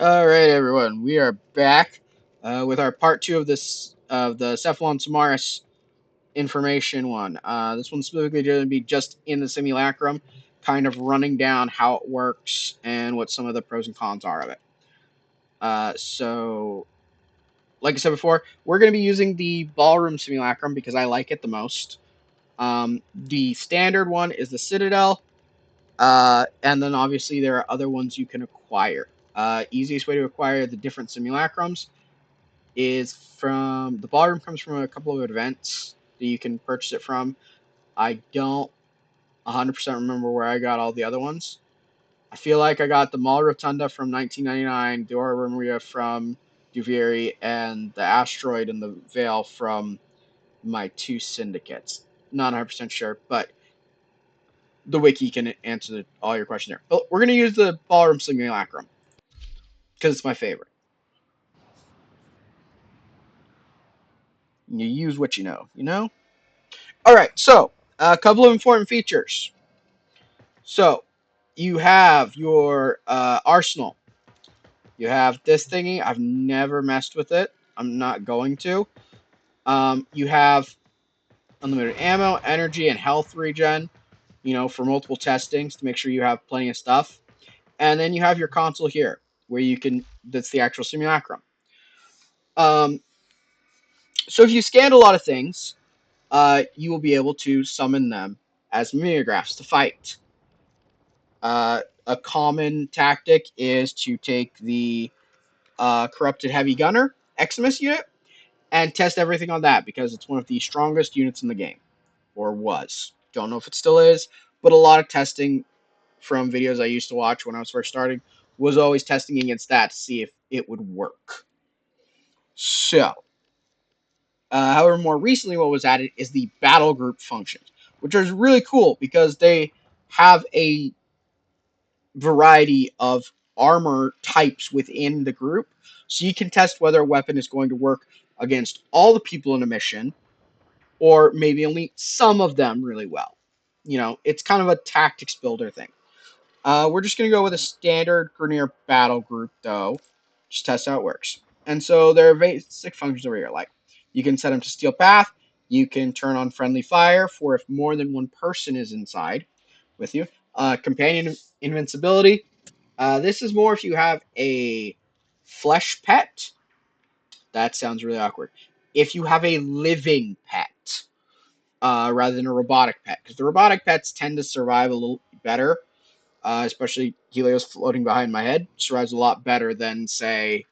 All right, everyone, we are back with our part two of the Cephalon Simaris information one. This one's specifically going to be just in the simulacrum, kind of running down how it works and what some of the pros and cons are of it. So, like I said before, we're going to be using the ballroom simulacrum because I like it the most. The standard one is the Citadel, and then obviously there are other ones you can acquire. Easiest way to acquire the different simulacrums is from the ballroom comes from a couple of events that you can purchase it from. I don't 100% remember where I got all the other ones. I feel like I got the Mall Rotunda from 1999, the Aura Maria from Duvieri, and the Asteroid and the Veil from my two syndicates. Not 100% sure, but the wiki can answer all your questions there. But we're going to use the Ballroom Simulacrum because it's my favorite. You use what you know, you know? All right, so a couple of important features. So you have your arsenal. You have this thingy. I've never messed with it. I'm not going to. You have unlimited ammo, energy, and health regen. For multiple testings to make sure you have plenty of stuff. And then you have your console here, where you can. That's the actual simulacrum. Um, so if you scanned a lot of things, you will be able to summon them as mimeographs to fight. A common tactic is to take the corrupted heavy gunner Eximus unit and test everything on that because it's one of the strongest units in the game, or was. Don't know if it still is, but a lot of testing from videos I used to watch when I was first starting was always testing against that to see if it would work. So, however, more recently, what was added is the battle group functions, which is really cool because they have a variety of armor types within the group, so you can test whether a weapon is going to work against all the people in a mission, or maybe only some of them really well. It's kind of a tactics builder thing. We're just going to go with a standard Grineer battle group, though, just test how it works. And so there are basic functions over here, like you can set them to steal path, you can turn on friendly fire for if more than one person is inside with you. Companion invincibility. This is more if you have a flesh pet. That sounds really awkward. If you have a living pet, rather than a robotic pet, because the robotic pets tend to survive a little better, especially Helios floating behind my head survives a lot better than, say,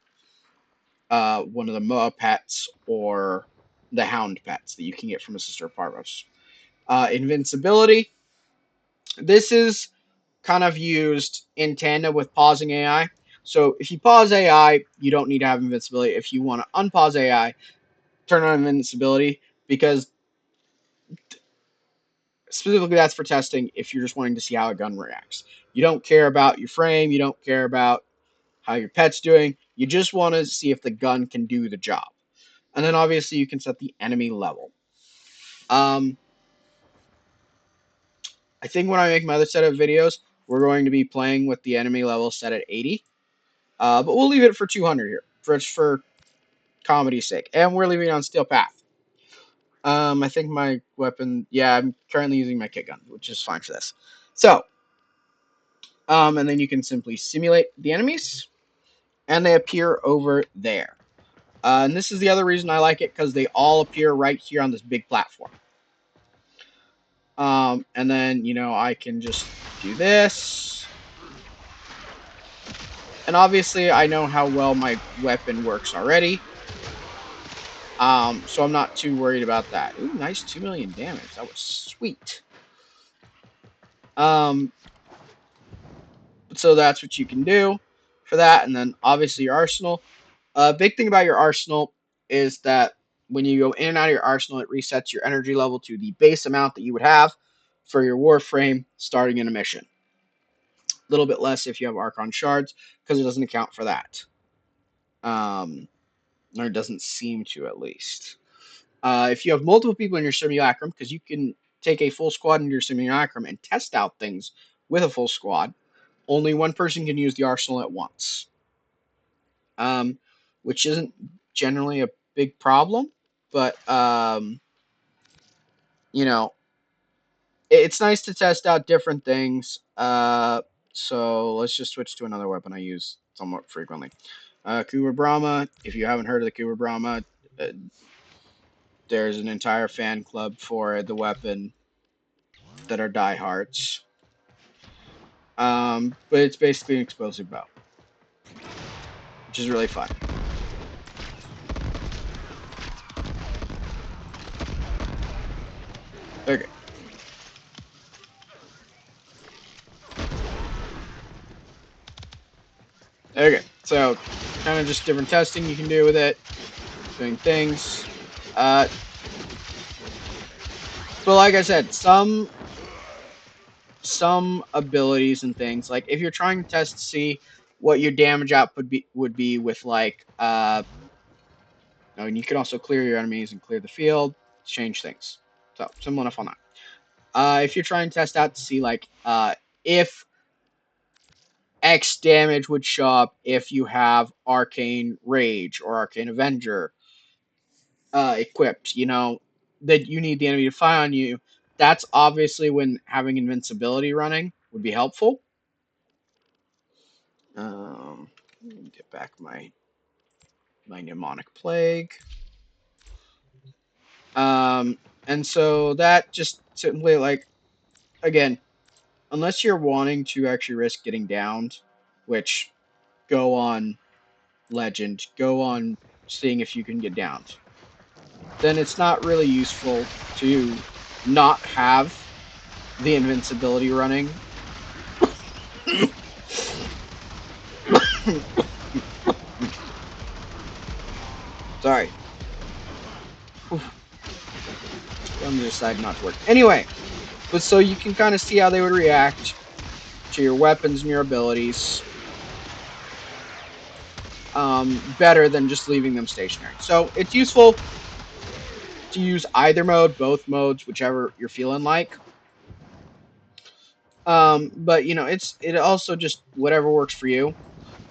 one of the Moa pets or the Hound pets that you can get from a Sister Parvos. Invincibility. This is kind of used in tandem with pausing AI. So if you pause AI, you don't need to have invincibility. If you want to unpause AI, turn on invincibility because specifically that's for testing if you're just wanting to see how a gun reacts. You don't care about your frame, you don't care about how your pet's doing, you just want to see if the gun can do the job. And then obviously you can set the enemy level. Um, I think when I make my other set of videos, we're going to be playing with the enemy level set at 80. But we'll leave it for 200 here, for comedy's sake. And we're leaving it on Steel Path. I think my weapon, yeah, I'm currently using my kit gun, which is fine for this. So, and then you can simply simulate the enemies, and they appear over there. And this is the other reason I like it, because they all appear right here on this big platform. And then, I can just do this. And obviously, I know how well my weapon works already. So I'm not too worried about that. Ooh, nice 2 million damage. That was sweet. So that's what you can do for that. And then obviously your arsenal. Big thing about your arsenal is that when you go in and out of your arsenal, it resets your energy level to the base amount that you would have for your Warframe starting in a mission. A little bit less if you have Archon shards, because it doesn't account for that. Or it doesn't seem to, at least. If you have multiple people in your simulacrum, because you can take a full squad into your simulacrum and test out things with a full squad, only one person can use the arsenal at once. which isn't generally a big problem, but you know, it's nice to test out different things. So let's just switch to another weapon I use somewhat frequently. Kubra Brahma. If you haven't heard of the Kubra Brahma, uh, there's an entire fan club for the weapon that are diehards. But it's basically an explosive bow, which is really fun. Okay. Okay. So, kind of just different testing you can do with it, doing things. Uh, but like I said, some abilities and things like if you're trying to test to see what your damage output would be with like and you can also clear your enemies and clear the field, change things. So simple enough on that. If you're trying to test out to see like if X damage would show up if you have Arcane Rage or Arcane Avenger equipped, that you need the enemy to fire on you. That's obviously when having invincibility running would be helpful. Let me get back my mnemonic plague. And so that just simply like again, unless you're wanting to actually risk getting downed, which go on legend, go on seeing if you can get downed, then it's not really useful to not have the invincibility running. Sorry. I'm deciding not to work. Anyway, but so you can kind of see how they would react to your weapons and your abilities better than just leaving them stationary. So it's useful to use either mode, both modes, whichever you're feeling like. But it also just whatever works for you.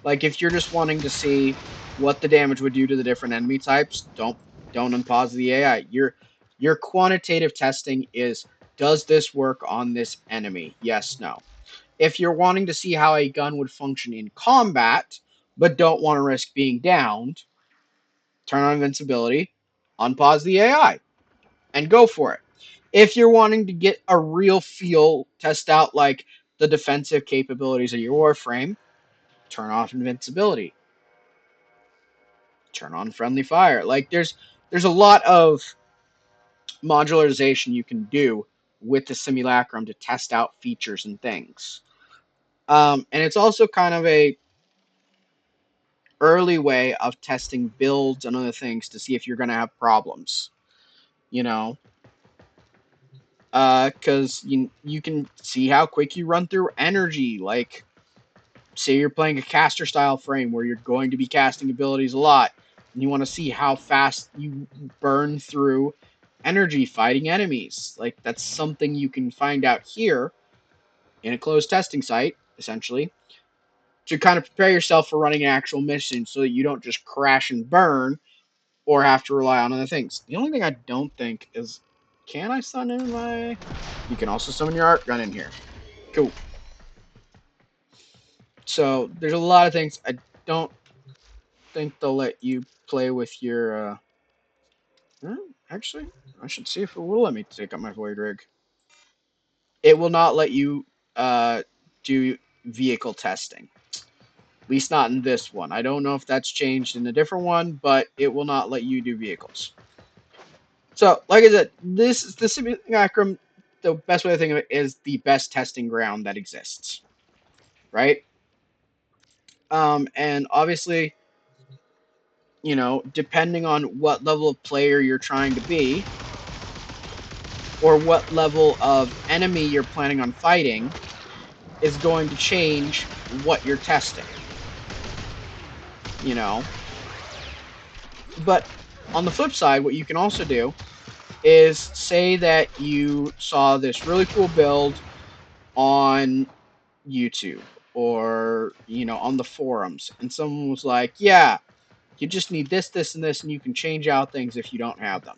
Like if you're just wanting to see what the damage would do to the different enemy types, don't unpause the AI. Your quantitative testing is, does this work on this enemy? Yes, no. If you're wanting to see how a gun would function in combat, but don't want to risk being downed, turn on invincibility, unpause the AI, and go for it. If you're wanting to get a real feel, test out like the defensive capabilities of your Warframe, turn off invincibility, turn on friendly fire. Like there's a lot of modularization you can do with the Simulacrum to test out features and things. And it's also kind of a early way of testing builds and other things to see if you're going to have problems. You know, because you can see how quick you run through energy. Like, say you're playing a caster style frame where you're going to be casting abilities a lot, and you want to see how fast you burn through energy fighting enemies. Like, that's something you can find out here in a closed testing site, essentially, to kind of prepare yourself for running an actual mission so that you don't just crash and burn or have to rely on other things. The only thing I don't think is, can I summon in my... You can also summon your art gun in here. Cool. So there's a lot of things. I don't think they'll let you play with your... actually, I should see if it will let me take up my void rig. It will not let you do vehicle testing. At least not in this one. I don't know if that's changed in a different one, but it will not let you do vehicles. So, like I said, this is the Simulacrum. The best way to think of it is the best testing ground that exists, right? And obviously, depending on what level of player you're trying to be, or what level of enemy you're planning on fighting, is going to change what you're testing. But on the flip side, what you can also do is say that you saw this really cool build on YouTube, or on the forums, and someone was like, yeah, you just need this, this, and this, and you can change out things if you don't have them.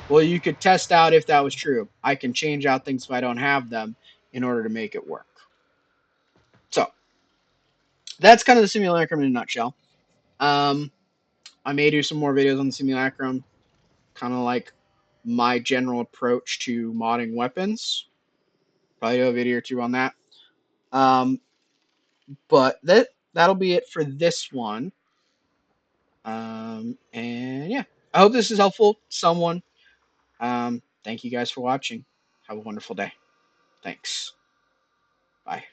Well, you could test out if that was true. I can change out things if I don't have them in order to make it work. So that's kind of the simulacrum in a nutshell. I may do some more videos on the simulacrum, kind of like my general approach to modding weapons. Probably do a video or two on that. But that'll be it for this one. And yeah, I hope this is helpful to someone. Thank you guys for watching. Have a wonderful day. Thanks. Bye.